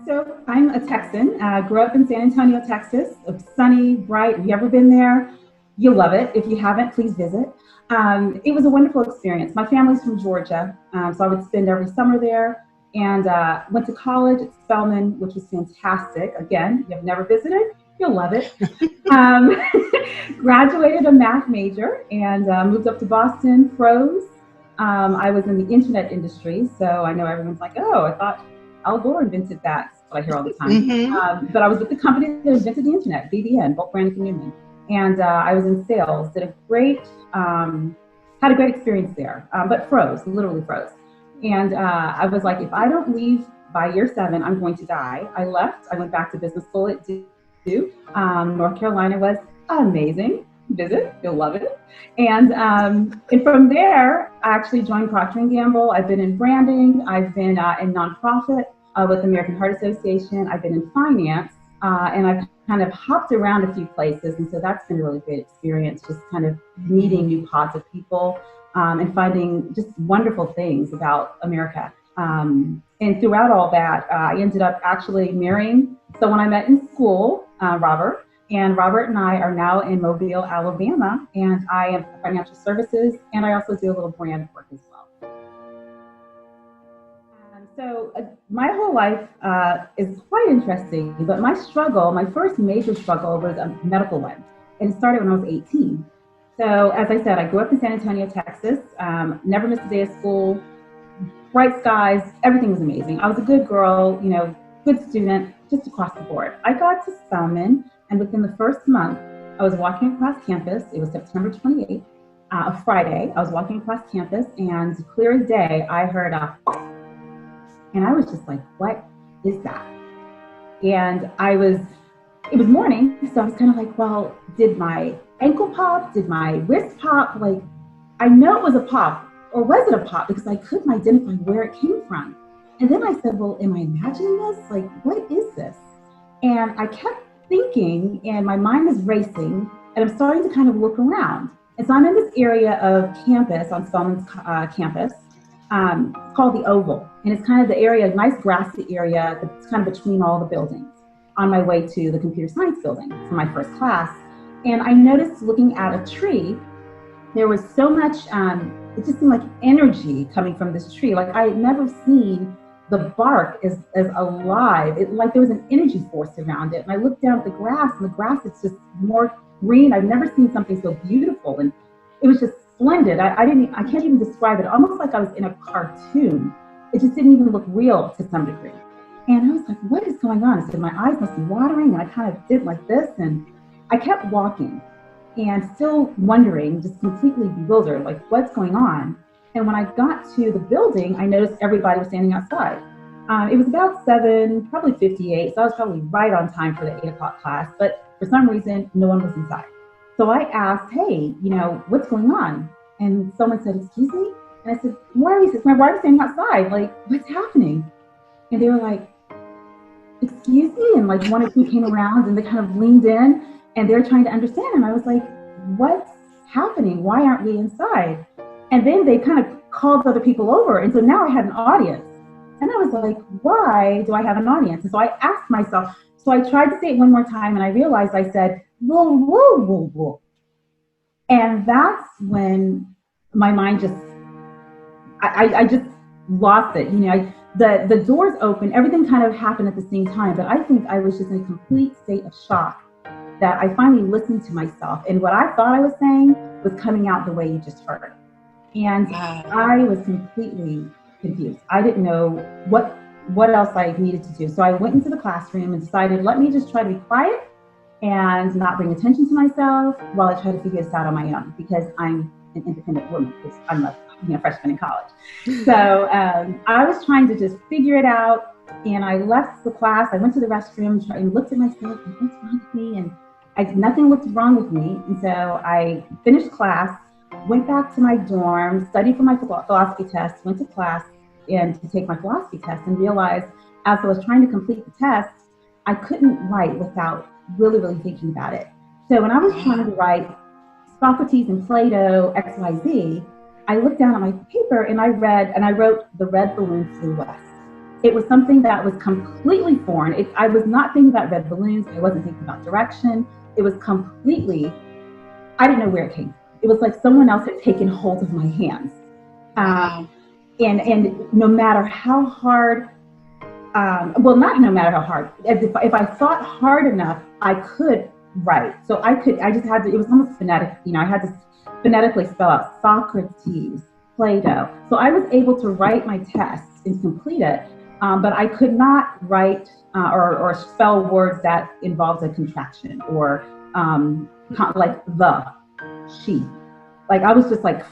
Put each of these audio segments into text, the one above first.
So I'm a Texan. Grew up in San Antonio, Texas. Sunny, bright. Have you ever been there? You'll love it. If you haven't, please visit. It was a wonderful experience. My family's from Georgia, so I would spend every summer there. And went to college at Spelman, which was fantastic. Again, you have never visited, you'll love it. Um, Graduated a math major and moved up to Boston, froze. I was in the internet industry, so I know everyone's like, oh, I thought Al Gore invented that. That's what I hear all the time. But I was with the company that invented the internet, BBN, Bulk Brand Newman. And I was in sales, had a great experience there, but froze, literally froze. And I was like, if I don't leave by year 7, I'm going to die. I left, I went back to business school at Duke. North Carolina was amazing. Visit, you'll love it. And from there, I actually joined Procter & Gamble. I've been in branding. I've been in nonprofit with the American Heart Association. I've been in finance, and I've kind of hopped around a few places. And so that's been a really great experience, just kind of meeting new pods of people and finding just wonderful things about America. And throughout all that, I ended up actually marrying someone I met in school, Robert. And Robert and I are now in Mobile, Alabama, and I am financial services, and I also do a little brand work as well. So my whole life is quite interesting, but my first major struggle was a medical one, and it started when I was 18. So as I said, I grew up in San Antonio, Texas, never missed a day of school, bright skies, everything was amazing. I was a good girl, good student, just across the board. I got to Spelman, and within the first month, I was walking across campus. It was September 28th, a Friday. I was walking across campus, and clear as day, I heard and I was just like, what is that? And it was morning, so I was kind of like, well, did my ankle pop? Did my wrist pop? Like, I know it was a pop, or was it a pop? Because I couldn't identify where it came from. And then I said, well, am I imagining this? Like, what is this? And I kept thinking, and my mind is racing, and I'm starting to kind of look around. And so I'm in this area of campus, on Spelman's campus, called the Oval. And it's kind of the area, a nice grassy area that's kind of between all the buildings, on my way to the computer science building for my first class. And I noticed, looking at a tree, there was so much, it just seemed like energy coming from this tree. Like, I had never seen the bark is alive. Like there was an energy force around it. And I looked down at the grass, and the grass is just more green. I've never seen something so beautiful. And it was just splendid. I can't even describe it. Almost like I was in a cartoon. It just didn't even look real to some degree. And I was like, what is going on? I said, my eyes must be watering. And I kind of did like this. And I kept walking and still wondering, just completely bewildered, like what's going on? And when I got to the building, I noticed everybody was standing outside. It was about 7, probably 58, so I was probably right on time for the 8 o'clock class, but for some reason, no one was inside. So I asked, hey, what's going on? And someone said, excuse me? And I said, why are we standing outside? Like, what's happening? And they were like, excuse me? And like one or two came around, and they kind of leaned in, and they were trying to understand. And I was like, what's happening? Why aren't we inside? And then they kind of called other people over. And so now I had an audience. And I was like, why do I have an audience? And so I asked myself, so I tried to say it one more time, and I realized I said, whoa, whoa, whoa, whoa. And that's when my mind I just lost it. The doors open, everything kind of happened at the same time. But I think I was just in a complete state of shock that I finally listened to myself. And what I thought I was saying was coming out the way you just heard. And I was completely confused. I didn't know what else I needed to do. So I went into the classroom and decided, let me just try to be quiet and not bring attention to myself while I try to figure this out on my own, because I'm an independent woman, because I'm a freshman in college. So I was trying to just figure it out, and I left the class. I went to the restroom and looked at myself, and what's wrong with me? And nothing looked wrong with me. And so I finished class, went back to my dorm, studied for my philosophy test, went to class and to take my philosophy test, and realized as I was trying to complete the test, I couldn't write without really, really thinking about it. So when I was trying to write Socrates and Plato, XYZ, I looked down at my paper and I wrote, the red balloon flew west. it was something that was completely foreign. I was not thinking about red balloons. I wasn't thinking about direction. It was completely, I didn't know where it came from. It was like someone else had taken hold of my hands. And no matter how hard, well, not no matter how hard, if I thought hard enough, I could write. So I just had to, it was almost phonetic, I had to phonetically spell out Socrates, Plato. So I was able to write my test and complete it, but I could not write or spell words that involved a contraction or like the, she. Like I was just like,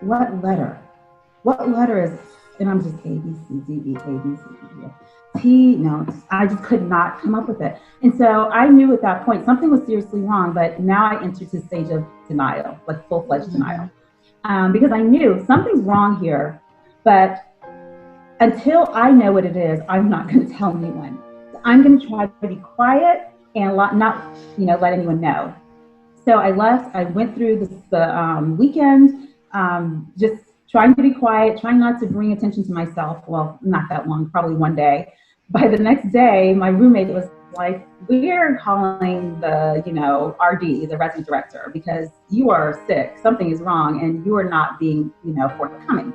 what letter? What letter is, and I'm just A, B, C, D, E, A, B, C, D, E, T, no, I just could not come up with it. And so I knew at that point something was seriously wrong, but now I entered the stage of denial, like full-fledged denial. Because I knew something's wrong here, but until I know what it is, I'm not going to tell anyone. I'm going to try to be quiet and not let anyone know. So I left, I went through the weekend, just trying to be quiet, trying not to bring attention to myself. Well, not that long, probably one day. By the next day, my roommate was like, we're calling the, RD, the resident director, because you are sick, something is wrong, and you are not being, forthcoming.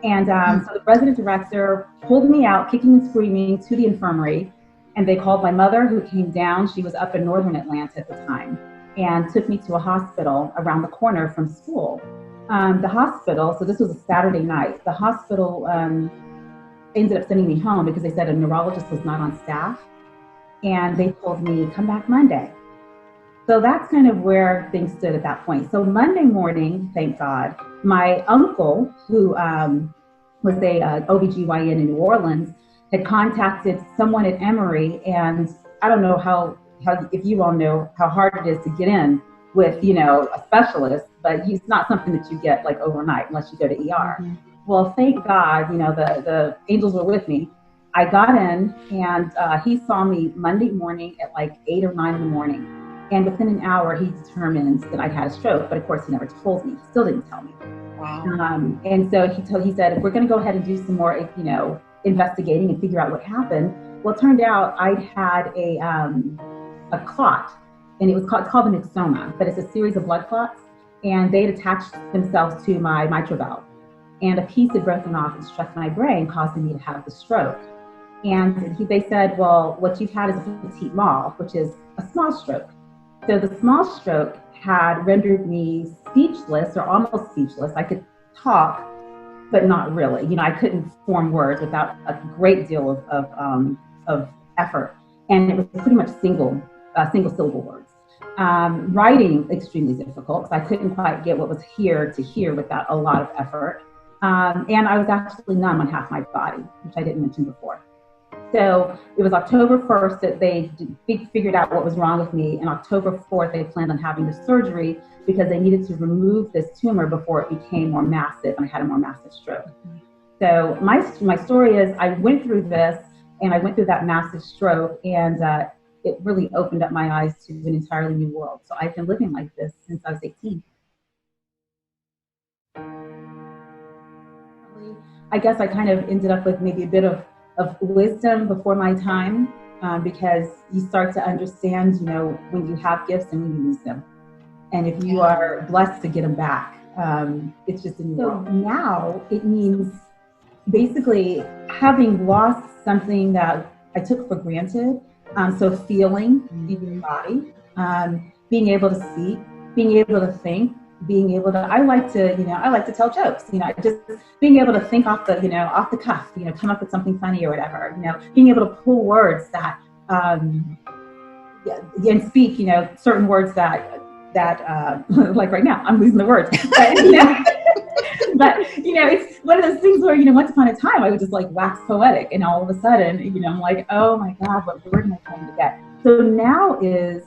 And so the resident director pulled me out, kicking and screaming, to the infirmary. And they called my mother, who came down. She was up in northern Atlanta at the time, and took me to a hospital around the corner from school. The hospital, so this was a Saturday night, the hospital ended up sending me home because they said a neurologist was not on staff. And they told me, come back Monday. So that's kind of where things stood at that point. So Monday morning, thank God, my uncle, who was a OBGYN in New Orleans, had contacted someone at Emory. And I don't know how if you all know how hard it is to get in with, a specialist, but it's not something that you get like overnight unless you go to ER. Mm-hmm. Well, thank God, the angels were with me. I got in, and he saw me Monday morning at like 8 or 9 in the morning. And within an hour, he determined that I'd had a stroke. But of course, he never told me. He still didn't tell me. Wow. And so he said, we're going to go ahead and do some more, investigating and figure out what happened. Well, it turned out I'd had a clot, and it's called an myxoma, but it's a series of blood clots, and they had attached themselves to my mitral valve. And a piece had broken off and struck my brain, causing me to have the stroke. And they said, well, what you've had is a petite mal, which is a small stroke. So the small stroke had rendered me speechless, or almost speechless. I could talk, but not really. I couldn't form words without a great deal of effort. And it was pretty much single syllable words. Writing extremely difficult, because I couldn't quite get what was here to here without a lot of effort. And I was actually numb on half my body, which I didn't mention before. So it was October 1st that they figured out what was wrong with me. And October 4th, they planned on having the surgery because they needed to remove this tumor before it became more massive and I had a more massive stroke. So my story is I went through this, and I went through that massive stroke, and it really opened up my eyes to an entirely new world. So I've been living like this since I was 18. I guess I kind of ended up with maybe a bit of wisdom before my time, because you start to understand, when you have gifts and when you lose them. And if you are blessed to get them back, it's just a new world. So now it means basically having lost something that I took for granted. So feeling in your body, being able to speak, being able to think, being able to, I like to tell jokes, just being able to think off the cuff, come up with something funny or whatever, being able to pull words that, and speak, certain words that like right now, I'm losing the words, but, it's one of those things where, once upon a time, I would just like wax poetic, and all of a sudden, I'm like, oh my God, what word am I trying to get? So now is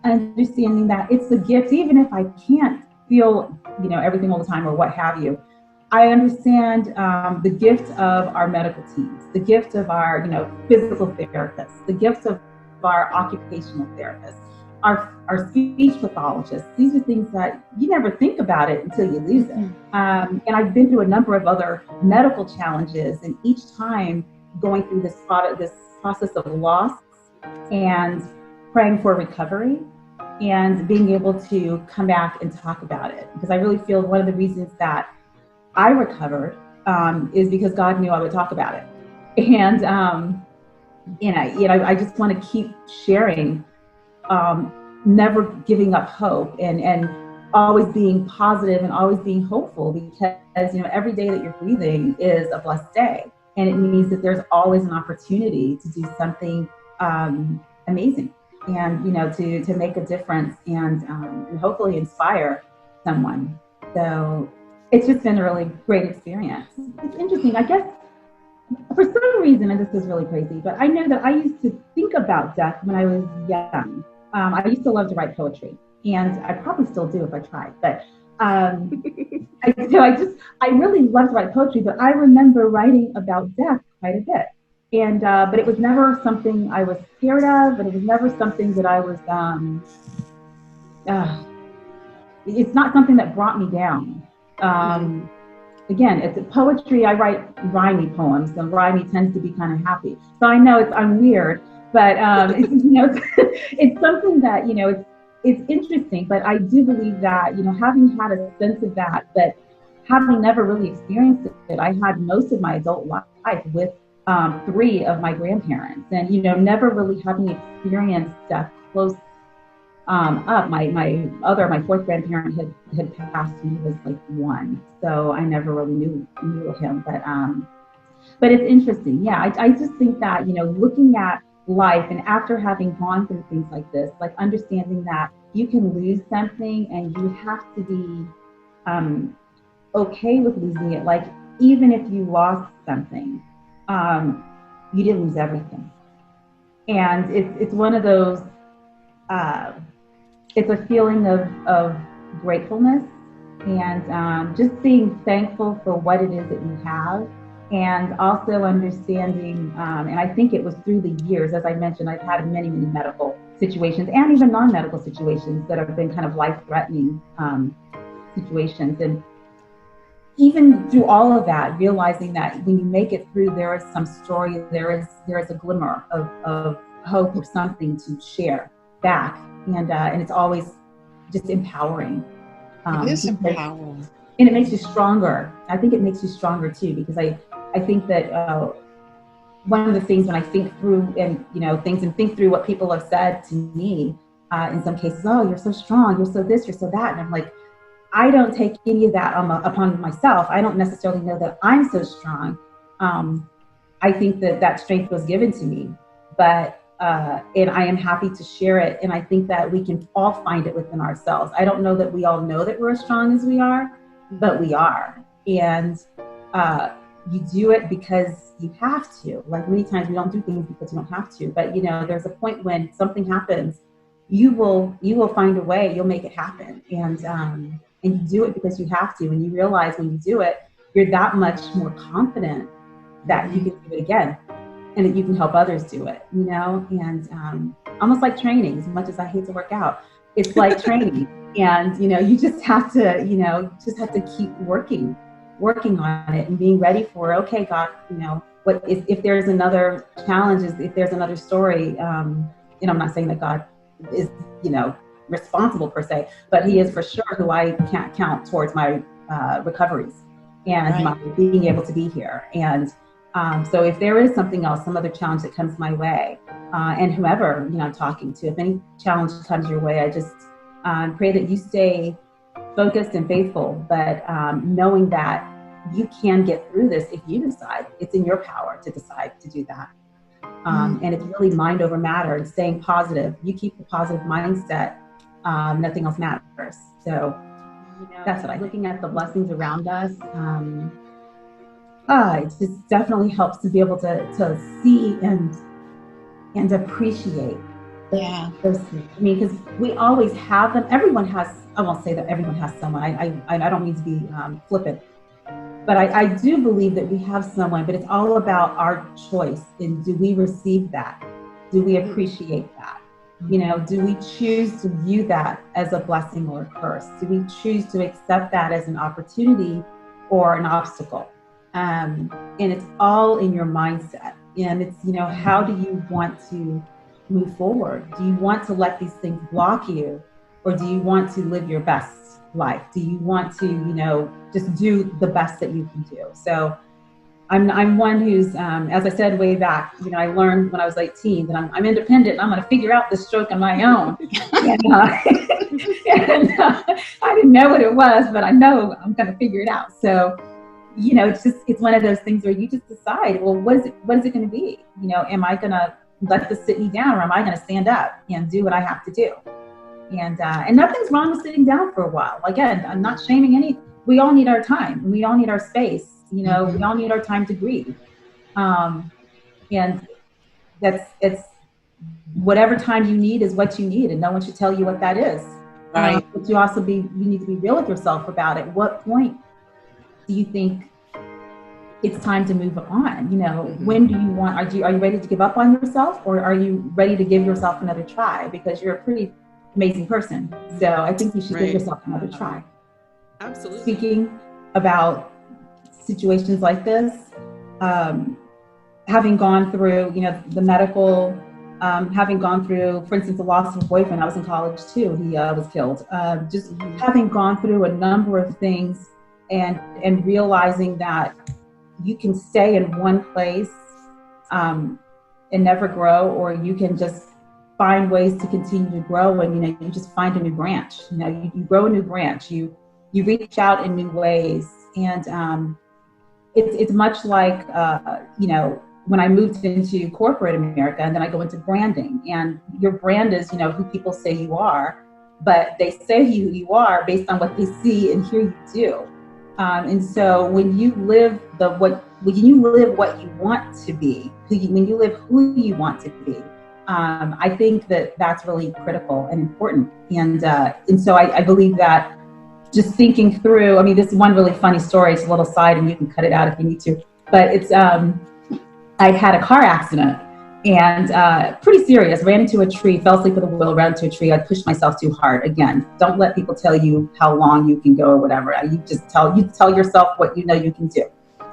understanding that it's a gift, even if I can't feel, everything all the time or what have you. I understand the gift of our medical teams, the gift of our, physical therapists, the gift of our occupational therapists, our speech pathologists. These are things that you never think about it until you lose it. And I've been through a number of other medical challenges, and each time going through this process of loss and praying for recovery and being able to come back and talk about it. Because I really feel one of the reasons that I recovered is because God knew I would talk about it. And I just want to keep sharing, never giving up hope, and always being positive and always being hopeful, because every day that you're breathing is a blessed day, and it means that there's always an opportunity to do something amazing, and to make a difference, and hopefully inspire someone. So it's just been a really great experience. It's interesting, I guess. For some reason, and this is really crazy, but I know that I used to think about death when I was young. I used to love to write poetry, and I probably still do if I tried. But I really love to write poetry. But I remember writing about death quite a bit, and but it was never something I was scared of, and it was never something that I was. It's not something that brought me down. Again, it's poetry. I write rhymey poems, and rhymey tends to be kind of happy. So I know I'm weird, but it's something that it's interesting. But I do believe that having had a sense of that, but having never really experienced it, I had most of my adult life with 3 of my grandparents, and never really having experienced death close up. My 4th grandparent had passed when he was like 1, so I never really knew him. But it's interesting. Yeah, I just think that looking at life, and after having gone through things like this, like understanding that you can lose something and you have to be okay with losing it. Like even if you lost something, you didn't lose everything, and it's one of those. It's a feeling of gratefulness, and just being thankful for what it is that you have, and also understanding, and I think it was through the years, as I mentioned, I've had many medical situations and even non-medical situations that have been kind of life-threatening situations, and even through all of that, realizing that when you make it through, there is some story, there is a glimmer of hope or something to share back. And it's always just empowering. It is empowering. And it makes you stronger. I think it makes you stronger too, because I think that one of the things when I think through things and think through what people have said to me, in some cases, oh, you're so strong, you're so this, you're so that. And I'm like, I don't take any of that upon myself. I don't necessarily know that I'm so strong. I think that strength was given to me, but and I am happy to share it. And I think that we can all find it within ourselves. I don't know that we all know that we're as strong as we are, but we are. And you do it because you have to. Like many times we don't do things because you don't have to. But there's a point when something happens, you will find a way. You'll make it happen. And you do it because you have to. And you realize when you do it, you're that much more confident that you can do it again, and that you can help others do it, and almost like training. As much as I hate to work out, it's like training, and you just have to keep working on it and being ready for, okay, God, what if there's another challenge, if there's another story, I'm not saying that God is responsible per se, but He is for sure who I can't count towards my recoveries and my being able to be here. And so if there is something else, some other challenge that comes my way, and whoever I'm talking to, if any challenge comes your way, I just pray that you stay focused and faithful, but knowing that you can get through this if you decide. It's in your power to decide to do that. And it's really mind over matter and staying positive. You keep a positive mindset, nothing else matters. So that's what I'm looking at, the blessings around us. It just definitely helps to be able to see and appreciate those things. I mean, because we always have them. Everyone has, I won't say that everyone has someone. I don't mean to be flippant, but I do believe that we have someone, but it's all about our choice. And do we receive that? Do we appreciate that? You know, do we choose to view that as a blessing or a curse? Do we choose to accept that as an opportunity or an obstacle? And it's all in your mindset. And it's, you know, how do you want to move forward? Do you want to let these things block you, or do you want to live your best life? Do you want to, you know, just do the best that you can do? So I'm one who's, as I said way back, you know, I learned when I was 18 that I'm independent and I'm going to figure out this stroke on my own. and I didn't know what it was, but I know I'm going to figure it out. So, you know, it's one of those things where you just decide, well, what is it going to be? You know, am I going to let this sit me down, or am I going to stand up and do what I have to do? And nothing's wrong with sitting down for a while. Again, I'm not shaming any. We all need our time. We all need our space. You know, we all need our time to grieve. And it's whatever time you need is what you need, and no one should tell you what that is. Right. But you need to be real with yourself about it. What point do you think it's time to move on? You know, when do you want, are you ready to give up on yourself, or are you ready to give yourself another try? Because you're a pretty amazing person. So I think you should give yourself another try. Absolutely. Speaking about situations like this, having gone through, you know, the medical, having gone through, for instance, the loss of a boyfriend. I was in college too. He was killed. Just having gone through a number of things, and realizing that you can stay in one place and never grow, or you can just find ways to continue to grow, and, you know, you just find a new branch. You know, you grow a new branch. You reach out in new ways. And it's much like, you know, when I moved into corporate America, and then I go into branding, and your brand is, you know, who people say you are, but they say who you are based on what they see and hear you do. And so when you live what you want to be, when you live who you want to be, I think that's really critical and important. And so I believe that just thinking through, I mean, this is one really funny story. It's a little side, and you can cut it out if you need to, but it's, I had a car accident, and pretty serious, ran into a tree, fell asleep with a wheel, ran into a tree. I pushed myself too hard. Again, don't let people tell you how long you can go or whatever. You tell yourself what you know you can do.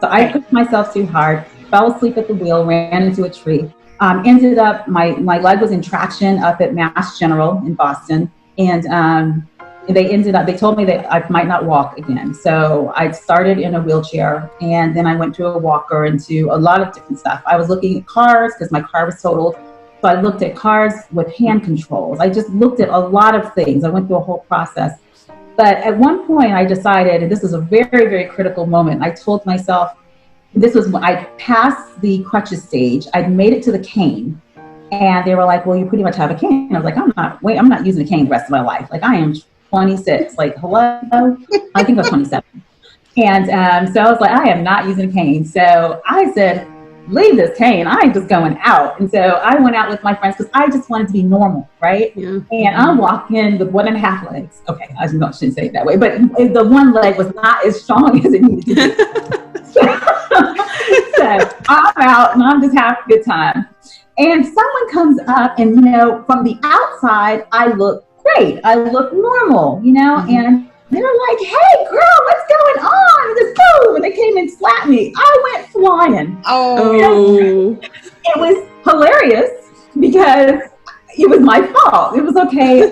So I pushed myself too hard, fell asleep at the wheel, ran into a tree. Ended up, my leg was in traction up at Mass General in Boston, and they told me that I might not walk again. So I started in a wheelchair, and then I went to a walker and to a lot of different stuff. I was looking at cars because my car was totaled. So I looked at cars with hand controls. I just looked at a lot of things. I went through a whole process. But at one point I decided, and this was a very, very critical moment, I told myself, this was when I passed the crutches stage. I'd made it to the cane. And they were like, well, you pretty much have a cane. And I was like, I'm not using a cane the rest of my life. Like, I am 26, like, hello? I think I was 27. And so I was like, I am not using a cane. So I said, leave this cane. I'm just going out. And so I went out with my friends because I just wanted to be normal, right? Yeah. And I'm walking with 1.5 legs. Okay, I shouldn't say it that way, but the one leg was not as strong as it needed to be. So I'm out and I'm just having a good time. And someone comes up, and, you know, from the outside, I look great. I look normal, you know, and they're like, hey, girl, what's going on? This boom, and they came and slapped me. I went flying. Oh. It was hilarious because it was my fault. It was okay.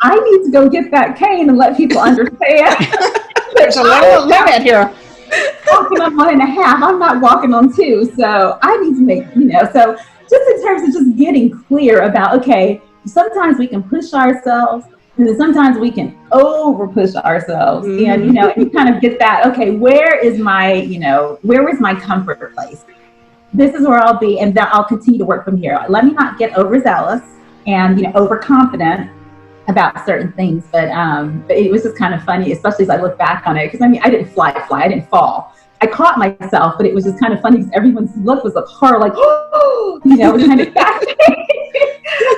I need to go get that cane and let people understand. There's a little limit here. Walking on 1.5, I'm not walking on 2. So I need to make, you know, so just in terms of just getting clear about, okay, sometimes we can push ourselves, and then sometimes we can over push ourselves. And, you know, you kind of get that, okay, where is my comfort place? This is where I'll be, and then I'll continue to work from here. Let me not get overzealous and, you know, overconfident about certain things. But it was just kind of funny, especially as I look back on it, because I mean, I didn't fly, I didn't fall. I caught myself, but it was just kind of funny because everyone's look was like horror, like, oh, you know, kind of fascinating.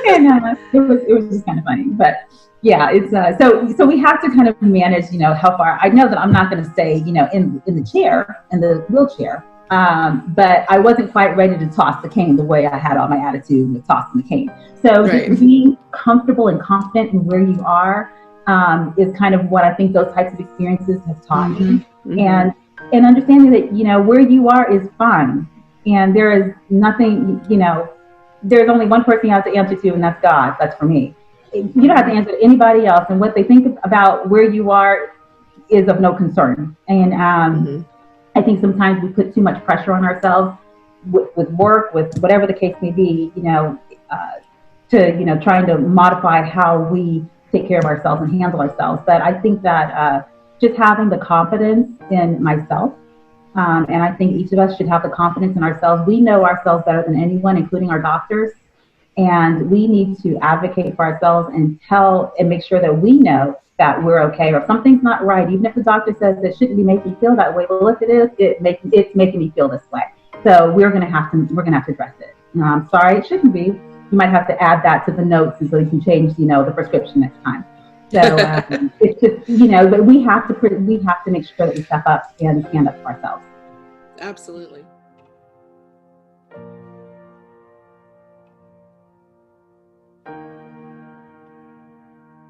And it was just kind of funny. But yeah, it's so we have to kind of manage, you know, how far. I know that I'm not going to stay, you know, in the wheelchair, but I wasn't quite ready to toss the cane the way I had all my attitude with tossing the cane. So Right. just being comfortable and confident in where you are is kind of what I think those types of experiences have taught me. And understanding that, you know, where you are is fine. And there is nothing, you know, there's only one person you have to answer to, and that's God. That's for me. You don't have to answer to anybody else. And what they think about where you are is of no concern. And I think sometimes we put too much pressure on ourselves with work, with whatever the case may be, you know, to, you know, trying to modify how we take care of ourselves and handle ourselves. But I think that just having the confidence in myself, and I think each of us should have the confidence in ourselves. We know ourselves better than anyone, including our doctors. And we need to advocate for ourselves and tell and make sure that we know that we're okay, or if something's not right, even if the doctor says it shouldn't be making you feel that way. Well, if it is, it's making me feel this way. So we're gonna have to address it. I'm sorry, it shouldn't be. You might have to add that to the notes, and so you can change, you know, the prescription next time. So it's just, you know, but we have to make sure that we step up and stand up for ourselves. Absolutely.